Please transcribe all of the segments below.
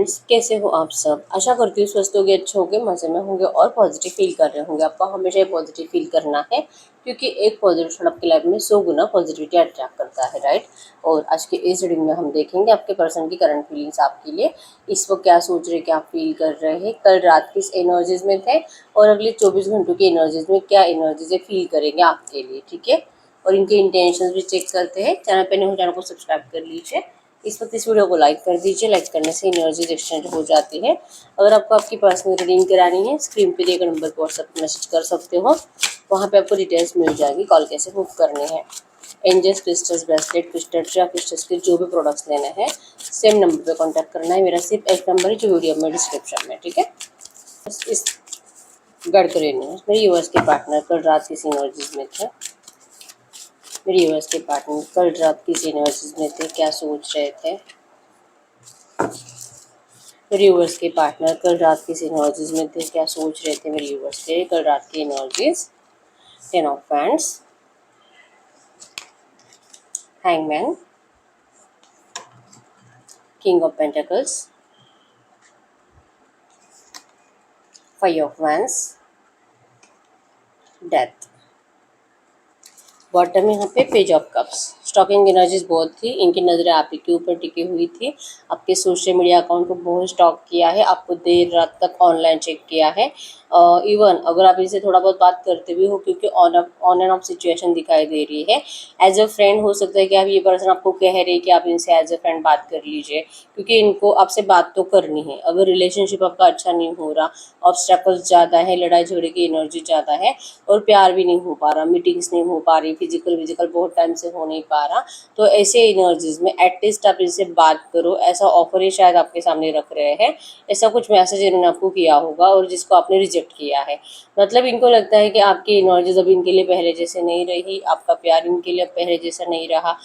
Friends, कैसे हो आप सब। आशा करती हूँ स्वस्थ होंगे, अच्छे होंगे, मज़े में होंगे और पॉजिटिव फील कर रहे होंगे। आपको हमेशा ही पॉजिटिव फील करना है क्योंकि एक पॉजिटिव थॉट आपकी लाइफ में 100 गुना पॉजिटिविटी अट्रैक्ट करता है, राइट। और आज के इस रीडिंग में हम देखेंगे आपके पर्सन की करंट फीलिंग्स आपके लिए। इस वक्त क्या सोच रहे, क्या फील कर रहे हैं, कल रात किस एनर्जीज में थे और अगले 24 घंटों की एनर्जीज में क्या एनर्जीज फील करेंगे आपके लिए, ठीक है। और इनके इंटेंशंस भी चेक करते हैं। चैनल पे नहीं हो, चैनल को सब्सक्राइब कर लीजिए। इस वक्त इस वीडियो को लाइक कर दीजिए। लाइक करने से एनर्जी एक्सचेंज हो जाती है। अगर आपको आपकी पर्सनल रीडिंग करानी है, स्क्रीन पे दिए गए नंबर पर व्हाट्सएप मैसेज कर सकते हो। वहाँ पे आपको डिटेल्स मिल जाएगी, कॉल कैसे बुक करनी है। एंजल्स, क्रिस्टल्स, ब्रेसलेट, क्रिस्टल्स या क्रिस्टल्स के जो भी प्रोडक्ट्स लेने हैं, सेम नंबर पे कांटेक्ट करना है। मेरा सिर्फ एक नंबर है जो वीडियो में डिस्क्रिप्शन में, ठीक है। इस गाइड करिए मेरे यूएस के पार्टनर कल रात किसी एनर्जीज में थे। मेरे यूएस के पार्टनर कल रात किसी एनर्जीज में थे, क्या सोच रहे थे। मेरे यूवर्स के पार्टनर कल रात किस एनर्जीज में थे, क्या सोच रहे थे मेरे यूवर्स के कल रात की energies. 10 of hands, hangman, king of pentacles, 5 of wands, death. Bottom में यहाँ पे page of cups. Stalking energies बहुत थी, इनकी नज़रें आप ही के ऊपर टिकी हुई थी। आपके सोशल मीडिया अकाउंट को बहुत स्टॉक किया है, आपको देर रात तक ऑनलाइन चेक किया है। इवन अगर आप इनसे थोड़ा बहुत बात करते भी हो, क्योंकि ऑन एंड ऑफ सिचुएशन दिखाई दे रही है। एज अ फ्रेंड हो सकता है कि आप ये पर्सन आपको कह रहे हैं कि आप इनसे एज अ फ्रेंड बात कर लीजिए, क्योंकि इनको आपसे बात तो करनी है। अगर रिलेशनशिप आपका अच्छा नहीं हो रहा, ऑब्स्टेकल्स ज़्यादा है, लड़ाई झगड़े की एनर्जी ज़्यादा है और प्यार भी नहीं हो पा रहा, मीटिंग्स नहीं हो पा रही, फिजिकल बहुत टाइम से हो नहीं पा रहा, तो ऐसे एनर्जीज में एटलीस्ट आप इनसे बात करो। ऐसा ऑफर ही शायद आपके सामने रख रहे हैं। ऐसा कुछ मैसेज इन्होंने आपको किया होगा और जिसको आपने रिजेक्ट किया है। मतलब इनको लगता है कि आपकी एनर्जीज अब इनके लिए पहले जैसे नहीं रही, आपका प्यार इनके लिए पहले जैसा नहीं रहा।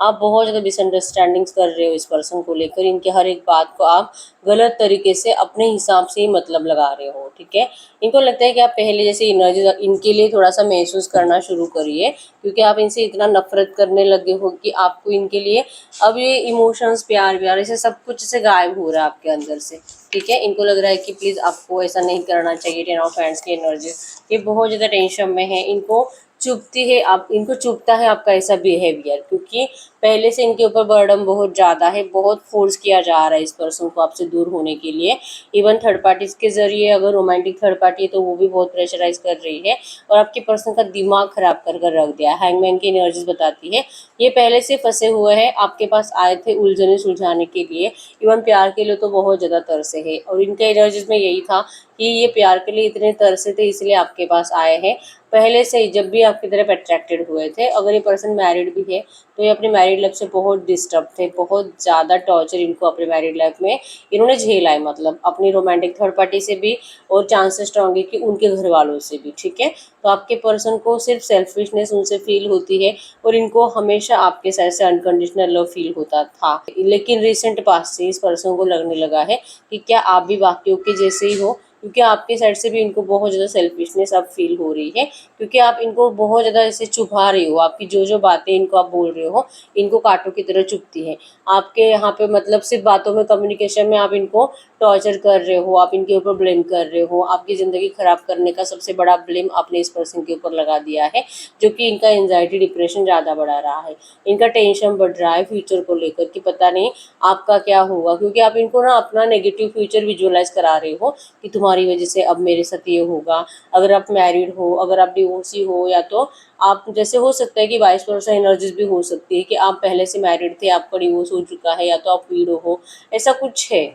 आप बहुत ज़्यादा मिसअंडरस्टैंडिंग्स कर रहे हो इस पर्सन को लेकर। इनके हर एक बात को आप गलत तरीके से अपने हिसाब से ही मतलब लगा रहे हो, ठीक है। इनको लगता है कि आप पहले जैसे एनर्जी इनके लिए थोड़ा सा महसूस करना शुरू करिए, क्योंकि आप इनसे इतना नफरत करने लगे हो कि आपको इनके लिए अब ये इमोशंस, प्यार व्यार ऐसे सब कुछ से गायब हो रहा है आपके अंदर से, ठीक है। इनको लग रहा है कि प्लीज़ आपको ऐसा नहीं करना चाहिए। 10 ऑफ हैंड्स की एनर्जी, ये बहुत ज़्यादा टेंशन में है। इनको चुभती है आप, इनको चुभता है आपका ऐसा बिहेवियर, क्योंकि पहले से इनके ऊपर बर्डन बहुत ज़्यादा है। बहुत फोर्स किया जा रहा है इस पर्सन को आपसे दूर होने के लिए। इवन थर्ड पार्टीज के जरिए, अगर रोमांटिक थर्ड पार्टी है तो वो भी बहुत प्रेशराइज कर रही है और आपके पर्सन का दिमाग खराब कर कर रख दिया। हैंगमैन की एनर्जीज बताती है ये पहले से फंसे हुए हैं, आपके पास आए थे उलझने सुलझाने के लिए। इवन प्यार के लिए तो बहुत ज़्यादा तरसे है और इनके एनर्जीज में यही था कि ये प्यार के लिए इतने तरसे थे, इसलिए आपके पास आए हैं। पहले से ही जब भी आपकी तरफ अट्रैक्टेड हुए थे। अगर ये पर्सन मैरिड भी है तो ये अपनी मैरिड लाइफ से बहुत डिस्टर्ब थे। बहुत ज़्यादा टॉर्चर इनको अपनी मैरिड लाइफ में इन्होंने झेला है, मतलब अपनी रोमांटिक थर्ड पार्टी से भी और चांसेस स्ट्रॉन्ग है कि उनके घर वालों से भी, ठीक है। तो आपके पर्सन को सिर्फ सेल्फिशनेस उनसे फील होती है और इनको हमेशा आपके साइड से अनकंडीशनल लव फील होता था। लेकिन रिसेंट पास्ट से इस पर्सन को लगने लगा है कि क्या आप भी बाकियों के जैसे ही हो, क्योंकि आपके साइड से भी इनको बहुत ज़्यादा सेल्फिशनेस अब फील हो रही है, क्योंकि आप इनको बहुत ज़्यादा ऐसे चुभा रहे हो। आपकी जो जो बातें इनको आप बोल रहे हो, इनको कांटों की तरह चुभती है। आपके यहाँ पे मतलब सिर्फ बातों में, कम्युनिकेशन में आप इनको टॉर्चर कर रहे हो, आप इनके ऊपर ब्लेम कर रहे हो। आपकी ज़िंदगी खराब करने का सबसे बड़ा ब्लेम आपने इस पर्सन के ऊपर लगा दिया है, जो कि इनका एंजाइटी डिप्रेशन ज़्यादा बढ़ा रहा है। इनका टेंशन बढ़ रहा है फ्यूचर को लेकर कि पता नहीं आपका क्या होगा, क्योंकि आप इनको ना अपना नेगेटिव फ्यूचर विजुअलाइज करा रहे हो कि तुम्हारी वजह से अब मेरे साथ ये होगा। अगर आप मैरिड हो, अगर आप डिवोर्सी हो, या तो आप जैसे हो सकता है कि वाइस वर्सा एनर्जीज भी हो सकती है कि आप पहले से मैरिड थे, आपका डिवोर्स हो चुका है, या तो आप विडो हो, ऐसा कुछ है।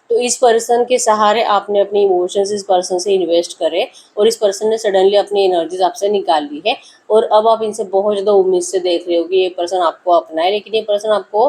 तो इस पर्सन के सहारे आपने अपनी इमोशंस इस पर्सन से इन्वेस्ट करे और इस पर्सन ने सडनली अपनी एनर्जीज आपसे निकाल ली है और अब आप इनसे बहुत ज़्यादा उम्मीद से देख रहे हो कि ये पर्सन आपको अपना है, लेकिन ये पर्सन आपको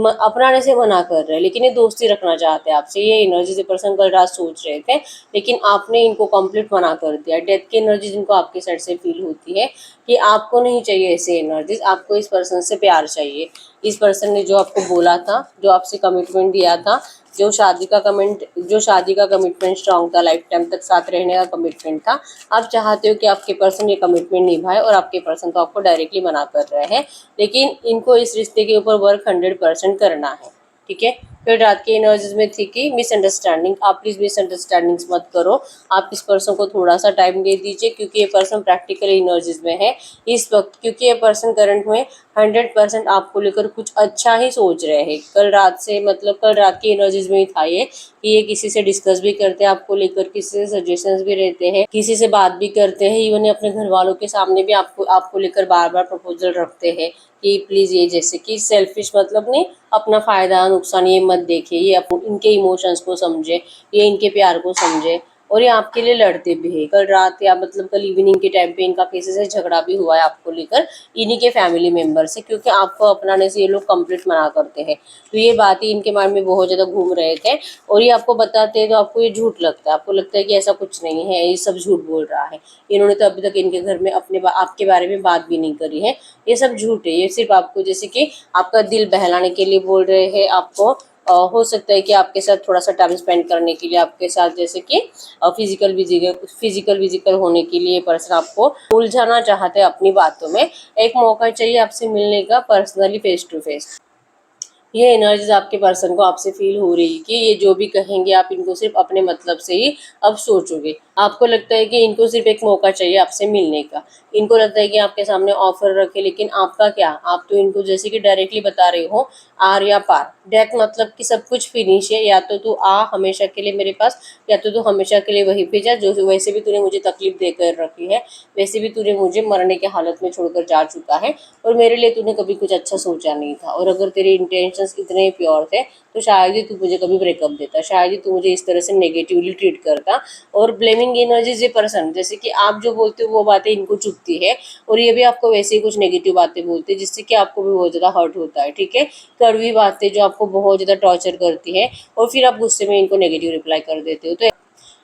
अपनाने से मना कर रहा है, लेकिन ये दोस्ती रखना चाहते हैं आपसे। ये एनर्जीज ये पर्सन कल रात सोच रहे थे, लेकिन आपने इनको कंप्लीट मना कर दिया। डेथ की एनर्जीज इनको आपकी साइड से फील होती है कि आपको नहीं चाहिए ऐसे एनर्जीज, आपको इस पर्सन से प्यार चाहिए। इस पर्सन ने जो आपको बोला था, जो आपसे कमिटमेंट दिया था, जो शादी का कमिटमेंट स्ट्रॉन्ग था, लाइफ टाइम तक साथ रहने का कमिटमेंट था, आप चाहते हो कि आपके पर्सन ये कमिटमेंट निभाए और आपके पर्सन तो आपको डायरेक्टली मना कर रहे हैं, लेकिन इनको इस रिश्ते के ऊपर वर्क 100% करना है, ठीक है। फिर रात की एनर्जीज में थी कि मिसअंडरस्टैंडिंग। आप प्लीज मिसअंडरस्टैंडिंग्स मत करो, आप इस पर्सन को थोड़ा सा टाइम दे दीजिए, क्योंकि ये पर्सन प्रैक्टिकल एनर्जीज में है इस वक्त, क्योंकि ये पर्सन करंट में 100% आपको लेकर कुछ अच्छा ही सोच रहे हैं। कल रात से मतलब कल रात की एनर्जीज में ही था ये कि ये किसी से डिस्कस भी करते हैं आपको लेकर, किसी से सजेशंस भी रहते हैं, किसी से बात भी करते हैं, इवन अपने घर वालों के सामने भी आपको लेकर बार बार प्रपोजल रखते हैं कि प्लीज ये, जैसे कि सेल्फिश मतलब नहीं, अपना फायदा नुकसान ये मत देखिए, ये इनके इमोशंस को समझे, ये इनके प्यार को समझे, और ये आपके लिए लड़ते भी है। कल रात या मतलब कल इवनिंग के टाइम पे इनका किसी से झगड़ा भी हुआ है आपको लेकर, इन्हीं के फैमिली मेंबर से, क्योंकि आपको अपनाने से ये लोग कंप्लीट मना करते हैं। तो ये बात ही इनके माइंड में बहुत ज़्यादा घूम रहे थे, और ये आपको बताते हैं तो आपको ये झूठ लगता है, आपको लगता है कि ऐसा कुछ नहीं है, ये सब झूठ बोल रहा है, इन्होंने तो अभी तक इनके घर में आपके बारे में बात भी नहीं करी है, ये सब झूठ है, ये सिर्फ आपको जैसे कि आपका दिल बहलाने के लिए बोल रहे हैं। आपको हो सकता है कि आपके साथ थोड़ा सा टाइम स्पेंड करने के लिए, आपके साथ जैसे कि फिजिकल होने के लिए पर्सन आपको उलझाना चाहते हैं अपनी बातों में। एक मौका चाहिए आपसे मिलने का पर्सनली फेस टू फेस। ये एनर्जीज आपके पर्सन को आपसे फील हो रही है कि ये जो भी कहेंगे आप इनको सिर्फ अपने मतलब से ही अब सोचोगे। आपको लगता है कि इनको सिर्फ एक मौका चाहिए आपसे मिलने का, इनको लगता है कि आपके सामने ऑफर रखे, लेकिन आपका क्या, आप तो इनको जैसे कि डायरेक्टली बता रहे हो आर या पार, डेथ मतलब कि सब कुछ फिनिश है, या तो तू आ हमेशा के लिए मेरे पास, या तो तू हमेशा के लिए वहीं पे जा, जो वैसे भी तूने मुझे तकलीफ देकर रखी है, वैसे भी तूने मुझे मरने के हालत में छोड़कर जा चुका है, और मेरे लिए तूने कभी कुछ अच्छा सोचा नहीं था, और अगर तेरे इंटेंशंस इतने ही प्योर थे तो शायद ही तू मुझे कभी ब्रेकअप देता, शायद ही तू मुझे इस तरह से नेगेटिवली ट्रीट करता। और ब्लेमिंग एनर्जीज ये पर्सन, जैसे कि आप जो बोलते हो वो बातें इनको चुभती है, और ये भी आपको वैसे ही कुछ नेगेटिव बातें बोलते हैं, जिससे कि आपको भी बहुत ज़्यादा हर्ट होता है। ठीक है, कड़वी बातें जो आपको बहुत ज़्यादा टॉर्चर करती है, और फिर आप गुस्से में इनको नेगेटिव रिप्लाई कर देते हो। तो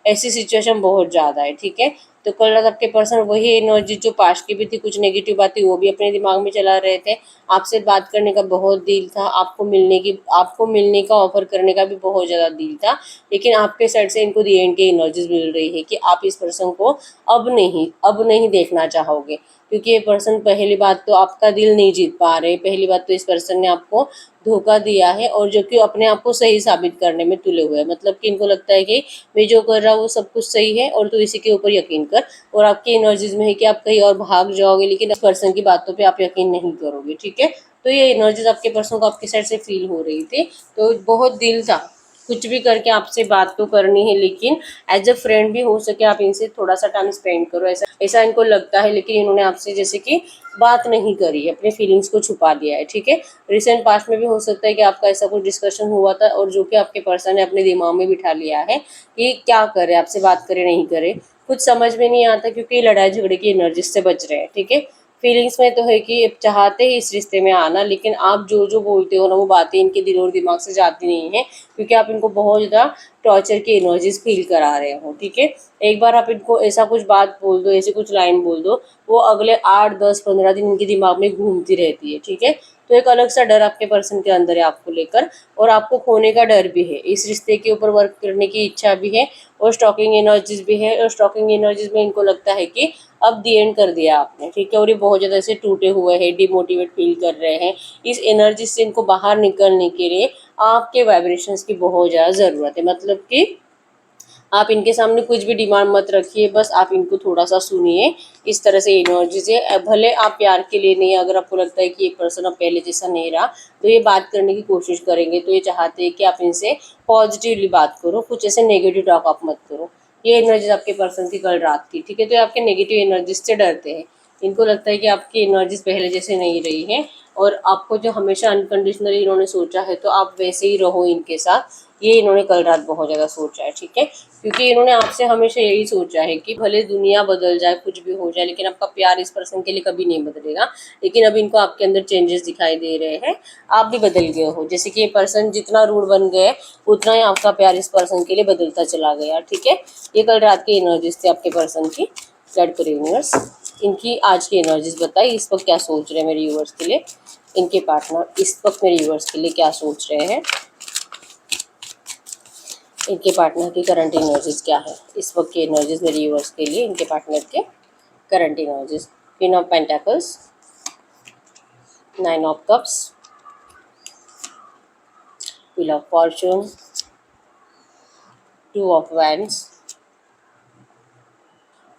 ऐसी सिचुएशन बहुत ज़्यादा है। ठीक है, तो कल रात आपके पर्सन वही एनर्जी जो पास्ट की भी थी, कुछ नेगेटिव बातें वो भी अपने दिमाग में चला रहे थे, आपसे बात करने का बहुत दिल था, आपको मिलने का ऑफर करने का भी बहुत ज़्यादा दिल था, लेकिन आपके साइड से इनको दी एंड की एनर्जीज मिल रही है कि आप इस पर्सन को अब नहीं देखना चाहोगे, क्योंकि ये पर्सन पहली बात तो आपका दिल नहीं जीत पा रहे, पहली बात तो इस पर्सन ने आपको धोखा दिया है, और जो कि अपने आप को सही साबित करने में तुले हुए हैं, मतलब कि इनको लगता है कि मैं जो कर रहा हूँ वो सब कुछ सही है, और तू इसी के ऊपर यकीन कर, और आपकी एनर्जीज में है कि आप कहीं और भाग जाओगे, लेकिन इस पर्सन की बातों पे आप यकीन नहीं करोगे। ठीक है, तो ये एनर्जीज आपके पर्सन को आपकी साइड से फील हो रही थी, तो बहुत दिल था, कुछ भी करके आपसे बात तो करनी है, लेकिन एज अ फ्रेंड भी हो सके आप इनसे थोड़ा सा टाइम स्पेंड करो, ऐसा ऐसा इनको लगता है, लेकिन इन्होंने आपसे जैसे कि बात नहीं करी, अपने फीलिंग्स को छुपा दिया है। ठीक है, रिसेंट पास्ट में भी हो सकता है कि आपका ऐसा कुछ डिस्कशन हुआ था, और जो कि आपके पर्सन ने अपने दिमाग में बिठा लिया है कि क्या करे, आपसे बात करे नहीं करे, कुछ समझ में नहीं आता, क्योंकि लड़ाई झगड़े की एनर्जी से बच रहे हैं। ठीक है, फीलिंग्स में तो है कि चाहते ही इस रिश्ते में आना, लेकिन आप जो जो बोलते हो ना वो बातें इनके दिल और दिमाग से जाती नहीं है, क्योंकि आप इनको बहुत ज़्यादा टॉर्चर की एनर्जीज फील करा रहे हो। ठीक है, एक बार आप इनको ऐसा कुछ बात बोल दो, ऐसी कुछ लाइन बोल दो, वो अगले 8 10 15 दिन इनके दिमाग में घूमती रहती है। ठीक है, तो एक अलग सा डर आपके पर्सन के अंदर है आपको लेकर, और आपको खोने का डर भी है, इस रिश्ते के ऊपर वर्क करने की इच्छा भी है, और स्टॉकिंग एनर्जीज भी है, और स्टॉकिंग एनर्जीज में इनको लगता है कि अब दी एंड कर दिया आपने। ठीक है, और ये बहुत ज़्यादा ऐसे टूटे हुए हैं, डिमोटिवेट फील कर रहे हैं, इस एनर्जी से इनको बाहर निकलने के लिए आपके वाइब्रेशंस की बहुत ज़्यादा ज़रूरत है, मतलब कि आप इनके सामने कुछ भी डिमांड मत रखिए, बस आप इनको थोड़ा सा सुनिए, इस तरह से एनर्जीज है, भले आप प्यार के लिए नहीं, अगर आपको लगता है कि ये पर्सन अब पहले जैसा नहीं रहा तो ये बात करने की कोशिश करेंगे, तो ये चाहते हैं कि आप इनसे पॉजिटिवली बात करो, कुछ ऐसे नेगेटिव टॉक आप मत करो। ये एनर्जीज आपके पर्सन की कल रात की। ठीक है, तो ये आपके नेगेटिव एनर्जीज से डरते हैं, इनको लगता है कि आपकी एनर्जीज पहले जैसे नहीं रही है, और आपको जो हमेशा अनकंडीशनली इन्होंने सोचा है तो आप वैसे ही रहो इनके साथ, ये इन्होंने कल रात बहुत ज़्यादा सोचा है। ठीक है, क्योंकि इन्होंने आपसे हमेशा यही सोचा है कि भले दुनिया बदल जाए, कुछ भी हो जाए, लेकिन आपका प्यार इस पर्सन के लिए कभी नहीं बदलेगा, लेकिन अब इनको आपके अंदर चेंजेस दिखाई दे रहे हैं, आप भी बदल गए हो, जैसे कि ये पर्सन जितना रूड बन गए उतना ही आपका प्यार इस पर्सन के लिए बदलता चला गया। ठीक है, ये कल रात की एनर्जीज थी आपके पर्सन की। गाइड करिए यूनिवर्स, इनकी आज की एनर्जीज बताइए, इस वक्त क्या सोच रहे हैं मेरे व्यूअर्स के लिए, इनके पार्टनर इस वक्त मेरे व्यूअर्स के लिए क्या सोच रहे हैं, इनके पार्टनर की करंट एनर्जीज क्या है इस वक्त की एनर्जीज मेरे व्यूअर्स के लिए, इनके पार्टनर के current energies. Queen of pentacles, 9 of cups, wheel of Fortune, two of wands,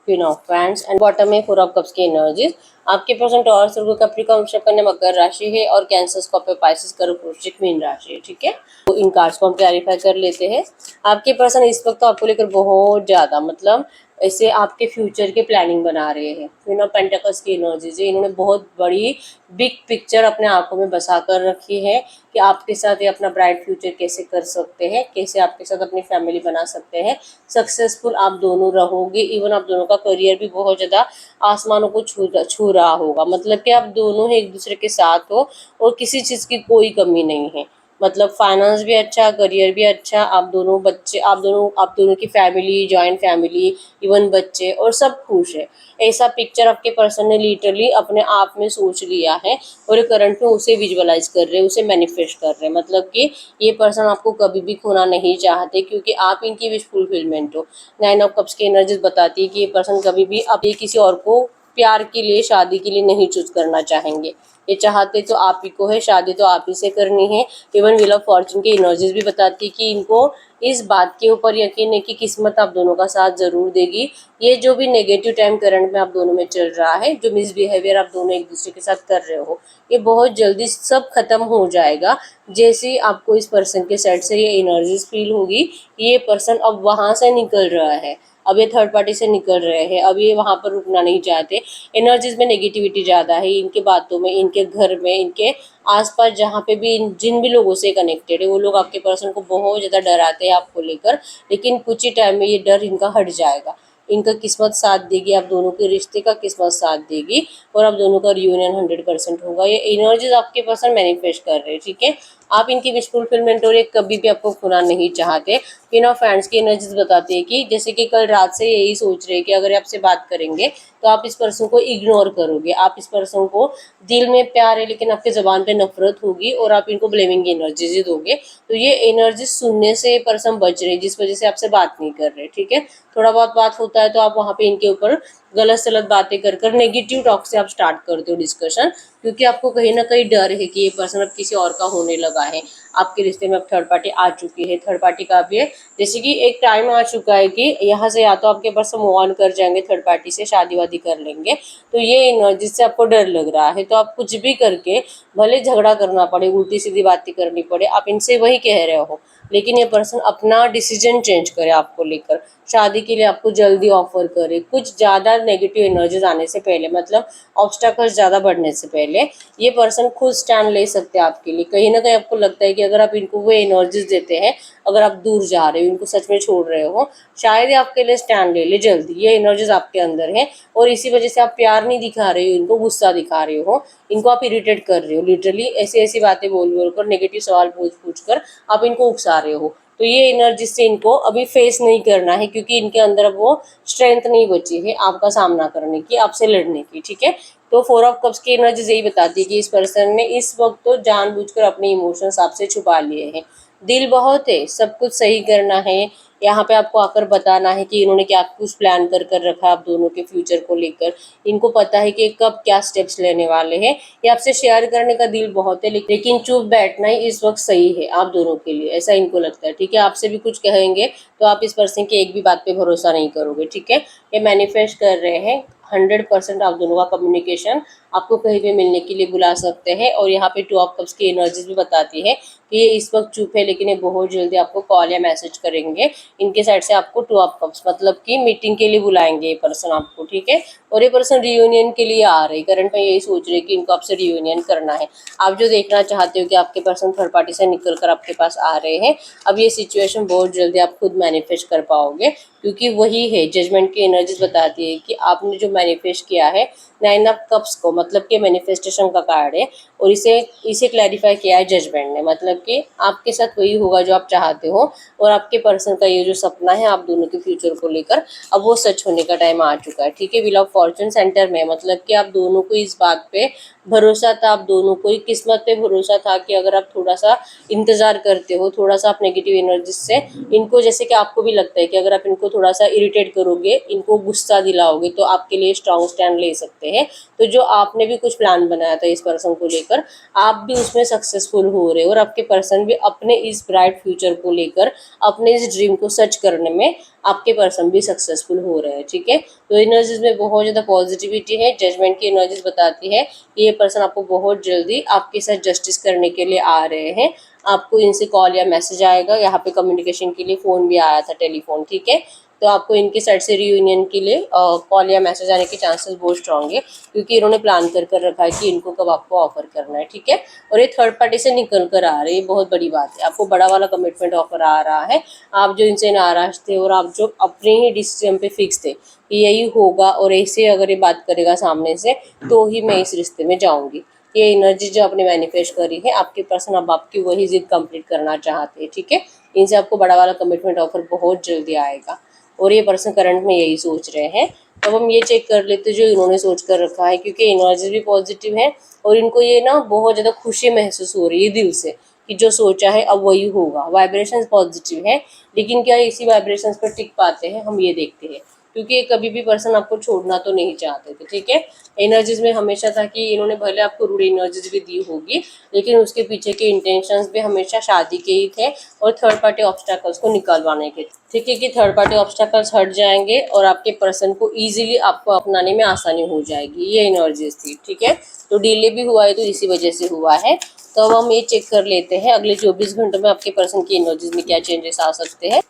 queen of wands and bottom में फोर ऑफ कप्स की एनर्जीज। आपके पर्सन टॉरस, वर्गो, कैप्रिकॉर्न, कन्या, मकर राशि है और कैंसर, स्कॉर्पियो, पाइसेस, कर्क, वृश्चिक, मीन राशि है। ठीक है, तो इन कार्ड्स को हम क्लैरिफाई कर लेते हैं। आपके पर्सन इस वक्त तो आपको लेकर बहुत ज़्यादा मतलब ऐसे आपके फ्यूचर के प्लानिंग बना रहे हैं। क्वीन ऑफ पेंटिकल्स की एनर्जीज है, इन्होंने बहुत बड़ी बिग पिक्चर अपने आंखों में बसा कर रखी है कि आपके साथ ये अपना ब्राइट फ्यूचर कैसे कर सकते हैं, कैसे आपके साथ अपनी फैमिली बना सकते हैं, सक्सेसफुल आप दोनों रहोगे। इवन आप दोनों का करियर भी बहुत ज़्यादा आसमानों को छू रहा होगा, मतलब कि आप दोनों ही एक दूसरे के साथ हो और किसी चीज़ की कोई कमी नहीं है। मतलब फाइनेंस भी अच्छा, करियर भी अच्छा, आप दोनों बच्चे, आप दोनों की फैमिली, जॉइंट फैमिली, इवन बच्चे और सब खुश है। ऐसा पिक्चर आपके पर्सन ने लिटरली अपने आप में सोच लिया है और करंट में उसे विजुअलाइज कर रहे हैं, उसे मैनिफेस्ट कर रहे हैं। मतलब कि ये पर्सन आपको कभी भी खोना नहीं चाहते क्योंकि आप इनकी विश फुलफिलमेंट हो। 9 ऑफ कप्स की एनर्जीज बताती है कि ये पर्सन कभी भी अब ये किसी और को प्यार के लिए, शादी के लिए नहीं चूज करना चाहेंगे। ये चाहते तो आप ही को है, शादी तो आप ही से करनी है। इवन व्हील ऑफ फॉर्चून की एनर्जीज भी बताती है कि इनको इस बात के ऊपर यकीन है कि किस्मत आप दोनों का साथ जरूर देगी। ये जो भी नेगेटिव टाइम करंट में आप दोनों में चल रहा है, जो मिसबिहेवियर आप दोनों एक दूसरे के साथ कर रहे हो, ये बहुत जल्दी सब खत्म हो जाएगा। जैसे ही आपको इस पर्सन के साइड से ये एनर्जीज फील होगी, ये पर्सन अब वहां से निकल रहा है, अब ये थर्ड पार्टी से निकल रहे हैं, अब ये वहां पर रुकना नहीं चाहते। एनर्जीज में नेगेटिविटी ज़्यादा है इनके बातों में, इनके घर में, इनके आसपास जहाँ पे भी जिन भी लोगों से कनेक्टेड है वो लोग आपके पर्सन को बहुत ज़्यादा डराते हैं आपको लेकर। लेकिन कुछ ही टाइम में ये डर इनका हट जाएगा, इनका किस्मत साथ देगी, आप दोनों के रिश्ते का किस्मत साथ देगी और आप दोनों का रियूनियन 100% होगा। ये एनर्जीज आपके पर्सन मैनिफेस्ट कर रहे हैं। ठीक है, आप इनकी विश फुलफिलमेंट और ये कभी भी आपको खोना नहीं चाहते। क्वीन ऑफ हैंड्स की एनर्जीज बताती है कि जैसे कि कल रात से यही सोच रहे हैं कि अगर आपसे बात करेंगे तो आप इस पर्सन को इग्नोर करोगे, आप इस पर्सन को दिल में प्यार है लेकिन आपके जबान पे नफरत होगी और आप इनको ब्लेमिंग एनर्जीज दोगे। तो ये एनर्जी सुनने से पर्सन बच रहे, जिस वजह से आपसे बात नहीं कर रहे। ठीक है, थोड़ा बहुत बात होता है तो आप वहाँ पे इनके ऊपर गलत सलत बातें कर नेगेटिव टॉक से आप स्टार्ट करते हो डिस्कशन, क्योंकि आपको कहीं ना कहीं डर है कि ये पर्सन अब किसी और का होने लगा है, आपके रिश्ते में अब थर्ड पार्टी आ चुकी है। थर्ड पार्टी का भी है, जैसे कि एक टाइम आ चुका है कि यहाँ से या तो आपके पर्सन मूव ऑन कर जाएंगे, थर्ड पार्टी से शादी वादी कर लेंगे। तो ये एनर्जी से आपको डर लग रहा है, तो आप कुछ भी करके भले झगड़ा करना पड़े, उल्टी सीधी बातें करनी पड़े, आप इनसे वही कह रहे हो, लेकिन ये पर्सन अपना डिसीजन चेंज करे आपको लेकर, शादी के लिए आपको जल्दी ऑफर करे, कुछ ज़्यादा नेगेटिव एनर्जीज आने से पहले, मतलब ऑब्स्टैकल्स ज़्यादा बढ़ने से पहले ये पर्सन खुद स्टैंड ले सकते हैं आपके लिए। कहीं ना कहीं आपको लगता है कि अगर आप इनको वो एनर्जीज देते हैं, अगर आप दूर जा रहे हो, इनको सच में छोड़ रहे हो, शायद ये आपके लिए स्टैंड ले ले जल्दी। ये एनर्जीज आपके अंदर है और इसी वजह से आप प्यार नहीं दिखा रहे हो, इनको गुस्सा दिखा रहे हो, इनको आप इरिटेट कर रहे हो, लिटरली ऐसी ऐसी बातें बोल बोल कर, नेगेटिव सवाल पूछ कर आप इनको उकसा रहे हो। तो ये एनर्जी से इनको अभी फेस नहीं करना है क्योंकि इनके अंदर अब वो स्ट्रेंथ नहीं बची है आपका सामना करने की, आपसे लड़ने की। ठीक है, तो फोर ऑफ कप्स की एनर्जीज यही बताती है कि इस पर्सन ने इस वक्त तो जानबूझकर अपने इमोशंस आपसे छुपा लिए हैं। दिल बहुत है, सब कुछ सही करना है, यहाँ पे आपको आकर बताना है कि इन्होंने क्या कुछ प्लान कर रखा है आप दोनों के फ्यूचर को लेकर। इनको पता है कि कब क्या स्टेप्स लेने वाले हैं। ये आपसे शेयर करने का दिल बहुत है, लेकिन चुप बैठना ही इस वक्त सही है आप दोनों के लिए, ऐसा इनको लगता है। ठीक है, आपसे भी कुछ कहेंगे तो आप इस पर्सन की एक भी बात पे भरोसा नहीं करोगे। ठीक है, ये मैनिफेस्ट कर रहे हैं 100% आप दोनों का कम्युनिकेशन आपको कहीं भी मिलने के लिए बुला सकते हैं। और यहाँ पे टू ऑफ कप्स की एनर्जीज भी बताती है कि ये इस वक्त चुप है लेकिन ये बहुत जल्दी आपको कॉल या मैसेज करेंगे। इनके साइड से आपको टू ऑफ कप्स मतलब कि मीटिंग के लिए बुलाएंगे ये पर्सन आपको। ठीक है, और ये पर्सन रियूनियन के लिए आ रहे, करंट में यही सोच रहे कि इनको आपसे रियूनियन करना है। आप जो देखना चाहते हो कि आपके पर्सन थर्ड पार्टी से निकल कर आपके पास आ रहे हैं, अब ये सिचुएशन बहुत जल्दी आप खुद मैनिफेस्ट कर पाओगे क्योंकि वही है, जजमेंट की एनर्जीज बताती है कि आपने जो मैनिफेस्ट किया है 9 ऑफ कप्स को, मतलब कि मैनिफेस्टेशन का कार्ड है और इसे क्लैरिफाई किया है जजमेंट ने, मतलब कि आपके साथ वही होगा जो आप चाहते हो और आपके पर्सन का ये जो सपना है आप दोनों के फ्यूचर को लेकर, अब वो सच होने का टाइम आ चुका है। ठीक है, व्हील ऑफ फॉर्चून सेंटर में, मतलब कि आप दोनों को इस बात पे भरोसा था, आप दोनों को ही किस्मत पे भरोसा था कि अगर आप थोड़ा सा इंतजार करते हो, थोड़ा सा आप नेगेटिव एनर्जी से इनको, जैसे कि आपको भी लगता है कि अगर आप इनको थोड़ा सा इरिटेट करोगे, इनको गुस्सा दिलाओगे, तो आपके लिए स्ट्रॉन्ग स्टैंड ले सकते हैं। तो जो आपने भी कुछ प्लान बनाया था इस पर्सन को लेकर, आप भी उसमें सक्सेसफुल हो रहे हो, और आपके पर्सन भी अपने इस ब्राइट फ्यूचर को लेकर, अपने इस ड्रीम को सच करने में आपके पर्सन भी सक्सेसफुल हो रहे हैं। ठीक है, तो एनर्जीज में बहुत ज़्यादा पॉजिटिविटी है। जजमेंट की एनर्जीज बताती है कि ये पर्सन आपको बहुत जल्दी आपके साथ जस्टिस करने के लिए आ रहे हैं। आपको इनसे कॉल या मैसेज आएगा, यहाँ पे कम्युनिकेशन के लिए फ़ोन भी आया था, टेलीफोन। ठीक है, तो आपको इनके साइड से रियूनियन के लिए कॉल या मैसेज आने के चांसेस बहुत स्ट्रांग है, क्योंकि इन्होंने प्लान कर रखा है कि इनको कब आपको ऑफर करना है। ठीक है, और ये थर्ड पार्टी से निकल कर आ रही है, बहुत बड़ी बात है। आपको बड़ा वाला कमिटमेंट ऑफर आ रहा है। आप जो इनसे नाराज थे और आप जो अपने ही डिसीजन पे फिक्स थे कि यही होगा, और ऐसे अगर ये बात करेगा सामने से तो ही मैं इस रिश्ते में जाऊंगी, ये एनर्जी जो आपने मैनिफेस्ट करी है, आपके पर्सन अब आपकी वही जिद कंप्लीट करना चाहते हैं। ठीक है, इनसे आपको बड़ा वाला कमिटमेंट ऑफर बहुत जल्दी आएगा, और ये पर्सन करंट में यही सोच रहे हैं। तो हम ये चेक कर लेते जो इन्होंने सोच कर रखा है, क्योंकि एनर्जी भी पॉजिटिव है और इनको ये ना बहुत ज़्यादा खुशी महसूस हो रही है दिल से कि जो सोचा है अब वही होगा। वाइब्रेशंस पॉजिटिव है, लेकिन क्या इसी वाइब्रेशंस पर टिक पाते हैं, हम ये देखते हैं, क्योंकि कभी भी पर्सन आपको छोड़ना तो नहीं चाहते थे। ठीक है, एनर्जीज में हमेशा था कि इन्होंने भले आपको रूड एनर्जीज भी दी होगी, लेकिन उसके पीछे के इंटेंशंस भी हमेशा शादी के ही थे और थर्ड पार्टी ऑब्स्टैकल्स को निकालवाने के। ठीक है, कि थर्ड पार्टी ऑब्स्टैकल्स हट जाएंगे और आपके पर्सन को ईजिली आपको अपनाने में आसानी हो जाएगी, ये एनर्जीज थी। ठीक है, तो डिले भी हुआ है तो इसी वजह से हुआ है। तो अब हम ये चेक कर लेते हैं अगले 24 घंटों में आपके पर्सन की एनर्जीज में क्या चेंजेस आ सकते हैं,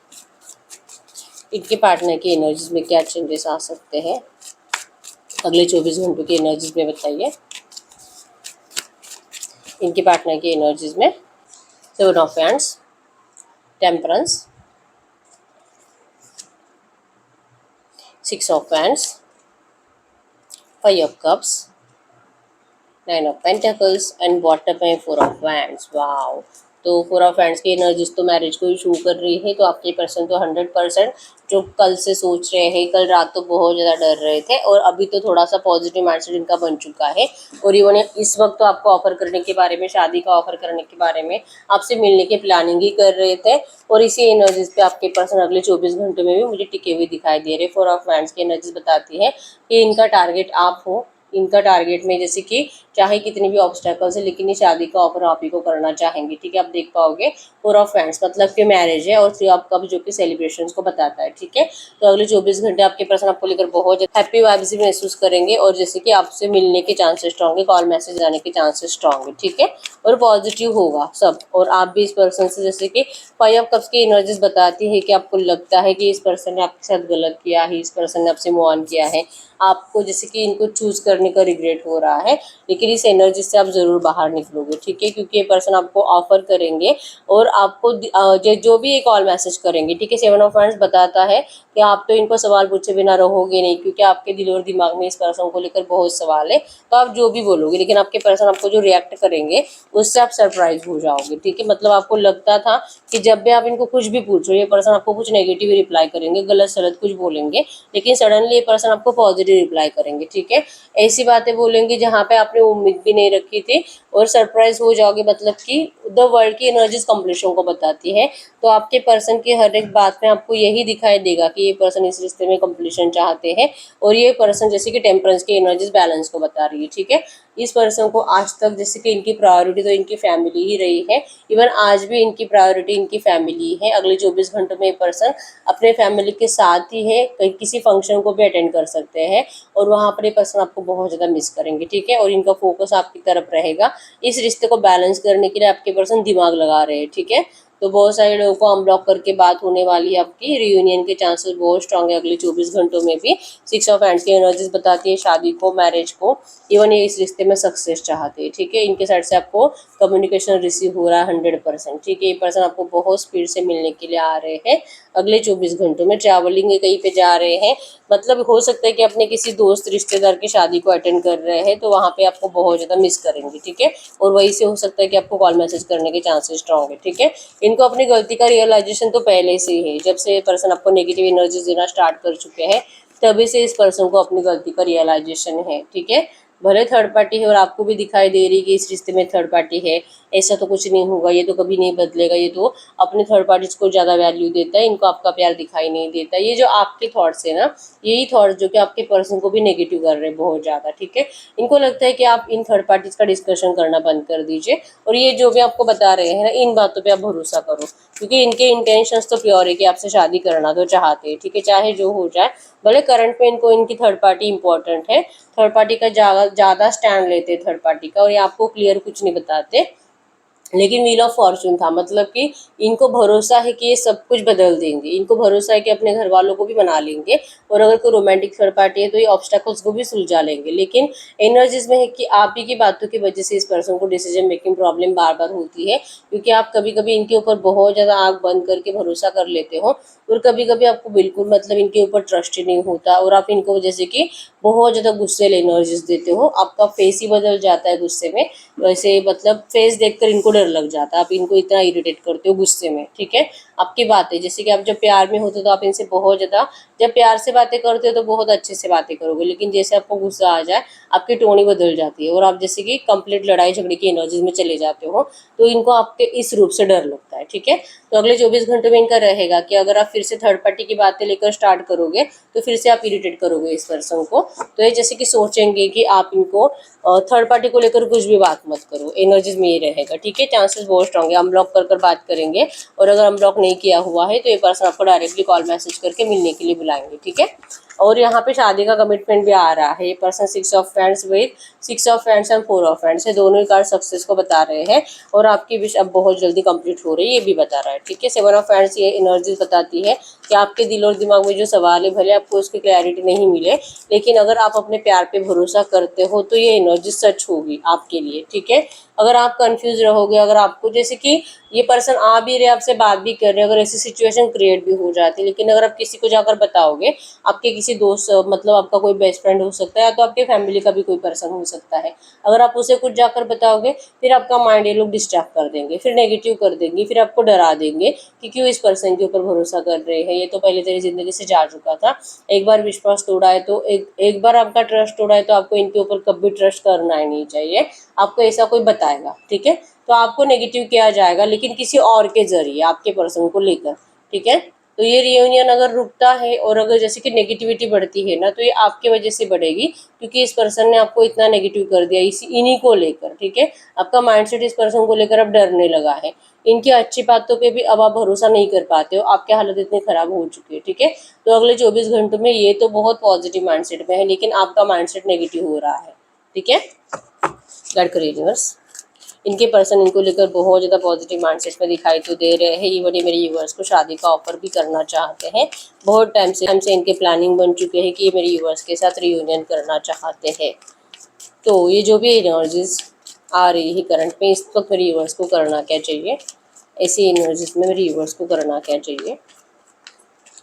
इनके पार्टनर की एनर्जीज में क्या चेंजेस आ सकते हैं अगले 24 घंटों की एनर्जीज में, बताइए इनके पार्टनर की एनर्जीज में। 7 of hands, temperance, 6 of hands, 5 of cups, 9 of pentacles and bottom में 4 ऑफ हैंड्स। वाओ, तो 4 ऑफ हैंड्स की एनर्जीज तो मैरिज को ही शो कर रही है। तो आपके पर्सन तो 100% जो कल से सोच रहे हैं, कल रात तो बहुत ज़्यादा डर रहे थे और अभी तो थोड़ा सा पॉजिटिव माइंडसेट इनका बन चुका है, और इवन इस वक्त तो आपको ऑफर करने के बारे में, शादी का ऑफर करने के बारे में, आपसे मिलने की प्लानिंग ही कर रहे थे। और इसी एनर्जीज पे आपके पर्सन अगले 24 घंटों में भी मुझे टिके हुए दिखाई दे रहे। 4 ऑफ हैंड्स की एनर्जीज बताती है कि इनका टारगेट आप हो। इनका टारगेट में जैसे कि चाहे कितनी भी ऑब्स्टेकल्स है, लेकिन ये शादी का ऑफर आप ही को करना चाहेंगे। ठीक है, आप देख पाओगे 4 ऑफ हैंड्स मतलब कि मैरिज है, और 3 ऑफ कप जो कि सेलिब्रेशंस को बताता है। ठीक है, तो अगले 24 घंटे आपके पर्सन आपको लेकर बहुत हैप्पी वाइब्स भी महसूस करेंगे, और जैसे कि आपसे मिलने के चांसेस स्ट्रॉन्ग है, कॉल मैसेज आने के चांसेस स्ट्रॉन्ग है। ठीक है, और पॉजिटिव होगा सब। और आप भी इस पर्सन से, जैसे कि 5 ऑफ कप्स की एनर्जीज बताती है कि आपको लगता है कि इस पर्सन ने आपके साथ गलत किया है, इस पर्सन ने आपसे मूव ऑन किया है, आपको जैसे कि इनको चूज करने का रिग्रेट हो रहा है, लेकिन इस एनर्जी से आप जरूर बाहर निकलोगे। ठीक है, क्योंकि ये पर्सन आपको ऑफर करेंगे और आपको जो भी ये कॉल मैसेज करेंगे। ठीक है, 7 ऑफ हैंड्स बताता है कि आप तो इनको सवाल पूछे बिना रहोगे नहीं, क्योंकि आपके दिल और दिमाग में इस पर्सन को लेकर बहुत सवाल है। तो आप जो भी बोलोगे, लेकिन आपके पर्सन आपको जो रिएक्ट करेंगे उससे आप सरप्राइज हो जाओगे। ठीक है, मतलब आपको लगता था कि जब भी आप इनको कुछ भी पूछो, ये पर्सन आपको कुछ नेगेटिव रिप्लाई करेंगे, गलत सलत कुछ बोलेंगे, लेकिन सडनली ये पर्सन आपको पॉजिटिव रिप्लाई करेंगे। ठीक है, ऐसी बातें बोलेंगे जहाँ पे आपने उम्मीद भी नहीं रखी थी, और सरप्राइज हो जाओगे। मतलब कि द वर्ल्ड की एनर्जीज कंप्लीशन को बताती है। तो आपके पर्सन की हर एक बात में आपको यही दिखाई देगा कि ये पर्सन इस रिश्ते में कंप्लीशन चाहते हैं, और ये पर्सन जैसे कि टेम्परेंस की एनर्जीज बैलेंस को बता रही है। ठीक है, इस पर्सन को आज तक जैसे कि इनकी प्रायोरिटी तो इनकी फैमिली ही रही है, इवन आज भी इनकी प्रायोरिटी इनकी फैमिली है। अगले 24 घंटों में ये पर्सन अपने फैमिली के साथ ही है, कहीं किसी फंक्शन को भी अटेंड कर सकते हैं, और वहाँ पर ये पर्सन आपको बहुत ज़्यादा मिस करेंगे। ठीक है, और इनका फोकस आपकी तरफ रहेगा। इस रिश्ते को बैलेंस करने के लिए आपके पर्सन दिमाग लगा रहे हैं। ठीक है, तो बहुत सारे लोगों को अनब्लॉक करके बात होने वाली है। आपकी रियूनियन के चांसेस बहुत स्ट्रांग है अगले 24 घंटों में भी। 6 ऑफ हैंड्स की एनर्जीज बताती है शादी को, मैरिज को, इवन ये इस रिश्ते में सक्सेस चाहते हैं। ठीक है, इनके साइड से आपको कम्युनिकेशन रिसीव हो रहा है 100%। ठीक है, ये पर्सन आपको बहुत स्पीड से मिलने के लिए आ रहे हैं अगले 24 घंटों में। ट्रैवलिंग है, कहीं पे जा रहे हैं, मतलब हो सकता है कि अपने किसी दोस्त रिश्तेदार की शादी को अटेंड कर रहे हैं, तो वहाँ पे आपको बहुत ज़्यादा मिस करेंगे। ठीक है, और वहीं से हो सकता है कि आपको कॉल मैसेज करने के चांसेस स्ट्रॉन्ग है। ठीक है, इनको अपनी गलती का रियलाइजेशन तो पहले से ही है, जब से पर्सन आपको नेगेटिव एनर्जी देना स्टार्ट कर चुके हैं तभी से इस पर्सन को अपनी गलती का रियलाइजेशन है, ठीक है। भले थर्ड पार्टी है और आपको भी दिखाई दे रही कि इस रिश्ते में थर्ड पार्टी है, ऐसा तो कुछ नहीं होगा, ये तो कभी नहीं बदलेगा, ये तो अपने थर्ड पार्टीज को ज़्यादा वैल्यू देता है, इनको आपका प्यार दिखाई नहीं देता। ये जो आपके थॉट्स है ना, यही थॉट्स जो कि आपके पर्सन को भी नेगेटिव कर रहे हैं बहुत ज़्यादा, ठीक है। इनको लगता है कि आप इन थर्ड पार्टीज का डिस्कशन करना बंद कर दीजिए और ये जो भी आपको बता रहे हैं ना, इन बातों पे आप भरोसा करो, क्योंकि इनके इंटेंशंस तो प्योर है कि आपसे शादी करना तो चाहते हैं, ठीक है, चाहे जो हो जाए। भले करंट में इनको इनकी थर्ड पार्टी इंपॉर्टेंट है, थर्ड पार्टी का ज़्यादा स्टैंड लेते हैं थर्ड पार्टी का, और ये आपको क्लियर कुछ नहीं बताते, लेकिन व्हील ऑफ फॉर्चून था, मतलब कि इनको भरोसा है कि ये सब कुछ बदल देंगे, इनको भरोसा है कि अपने घर वालों को भी मना लेंगे, और अगर कोई रोमांटिक थर्ड पार्टी है तो ये ऑब्स्टेकल्स को भी सुलझा लेंगे। लेकिन एनर्जीज में है कि आप ही की बातों की वजह से इस पर्सन को डिसीजन मेकिंग प्रॉब्लम बार बार होती है, क्योंकि आप कभी कभी इनके ऊपर बहुत ज़्यादा आँख बंद करके भरोसा कर लेते हो, और कभी कभी आपको बिल्कुल मतलब इनके ऊपर ट्रस्ट ही नहीं होता, और आप इनको जैसे कि बहुत ज़्यादा गुस्से एनर्जीज देते हो, आपका फेस ही बदल जाता है गुस्से में, वैसे मतलब फेस देखकर इनको डर लग जाता है, आप इनको इतना इरिटेट करते हो गुस्से में, ठीक है। आपकी बातें जैसे कि आप जब प्यार में होते हो तो आप इनसे बहुत ज़्यादा, जब प्यार से बातें करते हो तो बहुत अच्छे से बातें करोगे, लेकिन जैसे आपको गुस्सा आ जाए आपकी टोन ही बदल जाती है, और आप जैसे कि कंप्लीट लड़ाई झगड़े की एनर्जीज में चले जाते हो, तो इनको आपके इस रूप से डर लगता है, ठीक है। तो अगले 24 घंटों में इनका रहेगा कि अगर आप फिर से थर्ड पार्टी की बातें लेकर स्टार्ट करोगे तो फिर से आप इरिटेट करोगे इस पर्सन को, तो ये जैसे कि सोचेंगे कि आप इनको थर्ड पार्टी को लेकर कुछ भी बात मत करो, एनर्जीज में ये रहेगा, ठीक है। चांसेस बहुत स्ट्रॉन्ग है, अनब्लॉक कर बात करेंगे, और अगर अनब्लॉक नहीं किया हुआ है तो ये पर्सन आपको डायरेक्टली कॉल मैसेज करके मिलने के लिए बुलाएंगे, ठीक है। और यहाँ पे शादी का कमिटमेंट भी आ रहा है, ये person 6 of friends and 4 of friends है, दोनों ही कार्ड सक्सेस को बता रहे हैं, और आपकी विश अब बहुत जल्दी कंप्लीट हो रही है, ये भी बता रहा है, ठीक है। 7 ऑफ फ्रेंड्स ये एनर्जी बताती है कि आपके दिल और दिमाग में जो सवाल है, भले आपको उसकी क्लैरिटी नहीं मिले, लेकिन अगर आप अपने प्यार पे भरोसा करते हो तो ये एनर्जी सच होगी आपके लिए, ठीक है। अगर आप कंफ्यूज रहोगे, अगर आपको जैसे कि ये पर्सन आ भी रहे, आपसे बात भी कर रहे हैं, अगर ऐसी सिचुएशन क्रिएट भी हो जाती है, लेकिन अगर आप किसी को जाकर बताओगे, आपके किसी दोस्त मतलब आपका कोई बेस्ट फ्रेंड हो सकता है, या तो आपके फैमिली का भी कोई पर्सन हो सकता है, अगर आप उसे कुछ जाकर बताओगे फिर आपका माइंड ये लोग डिस्ट्रैक्ट कर देंगे, फिर नेगेटिव कर देंगे, फिर आपको डरा देंगे कि क्यों इस पर्सन के ऊपर भरोसा कर रहे हैं, ये तो पहले तेरी जिंदगी से जा चुका था, एक बार विश्वास तोड़ा है तो एक बार आपका ट्रस्ट तोड़ा है तो आपको इनके ऊपर कभी ट्रस्ट करना ही नहीं चाहिए, आपको ऐसा कोई बताएगा, ठीक है, तो आपको नेगेटिव किया जाएगा, लेकिन किसी और के जरिए आपके पर्सन को लेकर, ठीक है। तो ये रियूनियन अगर रुकता है और अगर जैसे कि नेगेटिविटी बढ़ती है ना, तो ये आपके वजह से बढ़ेगी, क्योंकि इस पर्सन ने आपको इतना नेगेटिव कर दिया इसी इन्हीं को लेकर, ठीक है। आपका माइंडसेट इस पर्सन को लेकर अब डरने लगा है, इनकी अच्छी बातों पे भी अब आप भरोसा नहीं कर पाते हो, आपकी हालत इतनी खराब हो चुकी है, ठीक है। तो अगले 24 घंटों में ये तो बहुत पॉजिटिव माइंडसेट में है, लेकिन आपका माइंडसेट नेगेटिव हो रहा है, ठीक है। गाइड करिए यूनिवर्स, इनके पर्सन इनको लेकर बहुत ज़्यादा पॉजिटिव माइंडसेट में दिखाई तो दे रहे हैं, इवन ये मेरे यूवर्स को शादी का ऑफर भी करना चाहते हैं, बहुत टाइम से इनके प्लानिंग बन चुके हैं कि ये मेरे यूवर्स के साथ रियूनियन करना चाहते हैं। तो ये जो भी एनर्जीज आ रही है करंट में, इस वक्त मेरे यूवर्स को करना क्या चाहिए, ऐसी एनर्जीज में मेरे यूवर्स को करना क्या चाहिए,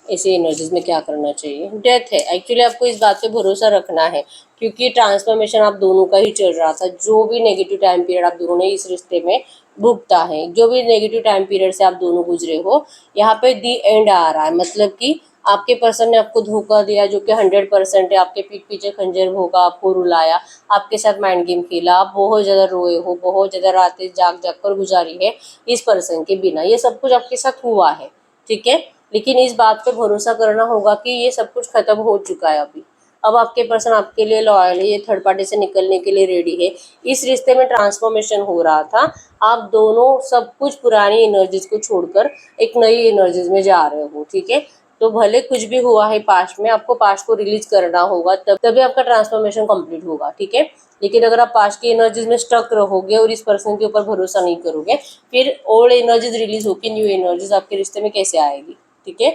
ऐसी एनर्जीज में क्या करना चाहिए। डेथ है, एक्चुअली आपको इस बात पे भरोसा रखना है, क्योंकि ट्रांसफॉर्मेशन आप दोनों का ही चल रहा था, जो भी नेगेटिव टाइम पीरियड आप दोनों ने इस रिश्ते में भुगता है, जो भी नेगेटिव टाइम पीरियड से आप दोनों गुजरे हो, यहाँ पे दी एंड आ रहा है, मतलब कि आपके पर्सन ने आपको धोखा दिया जो कि 100% है, आपके पीठ पीछे खंजर भोगा, आपको रुलाया, आपके साथ माइंड गेम खेला, आप बहुत ज़्यादा रोए हो, बहुत ज़्यादा रातें जाग जाग कर गुजारी है इस पर्सन के बिना, ये सब कुछ आपके साथ हुआ है, ठीक है। लेकिन इस बात पे भरोसा करना होगा कि ये सब कुछ खत्म हो चुका है अभी, अब आपके पर्सन आपके लिए लॉयल है, ये थर्ड पार्टी से निकलने के लिए रेडी है, इस रिश्ते में ट्रांसफॉर्मेशन हो रहा था, आप दोनों सब कुछ पुरानी एनर्जीज को छोड़कर एक नई एनर्जीज में जा रहे हो, ठीक है। तो भले कुछ भी हुआ है पास्ट में, आपको पास्ट को रिलीज करना होगा, तभी आपका ट्रांसफॉर्मेशन कंप्लीट होगा, ठीक है। लेकिन अगर आप पास्ट की एनर्जीज में स्टक रहोगे और इस पर्सन के ऊपर भरोसा नहीं करोगे, फिर ओल्ड एनर्जीज रिलीज होकर न्यू एनर्जीज आपके रिश्ते में कैसे आएगी, ठीक है।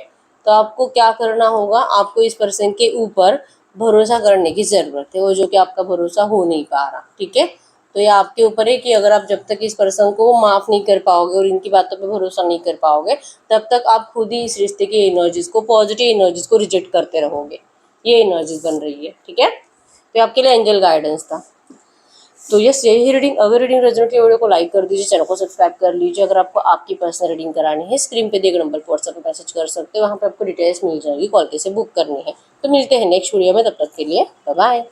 तो आपको क्या करना होगा, आपको इस पर्सन के ऊपर भरोसा करने की ज़रूरत है, वो जो कि आपका भरोसा हो नहीं पा रहा, ठीक है। तो ये आपके ऊपर है कि अगर आप जब तक इस पर्सन को माफ़ नहीं कर पाओगे और इनकी बातों पे भरोसा नहीं कर पाओगे, तब तक आप खुद ही इस रिश्ते की एनर्जीज को, पॉजिटिव एनर्जीज को रिजेक्ट करते रहोगे, ये एनर्जीज बन रही है, ठीक है। तो आपके लिए एंजल गाइडेंस था। तो यस, यही रीडिंग, अगर रीडिंग रेजोनेट की वीडियो को लाइक कर दीजिए, चैनल को सब्सक्राइब कर लीजिए। अगर आपको आपकी पर्सनल रीडिंग करानी है, स्क्रीन पे दिए गए नंबर पर व्हाट्सएप पे मैसेज कर सकते हो, वहाँ पे आपको डिटेल्स मिल जाएगी, कॉल कैसे बुक करनी है। तो मिलते हैं नेक्स्ट वीडियो में, तब तक के लिए बाय बाय।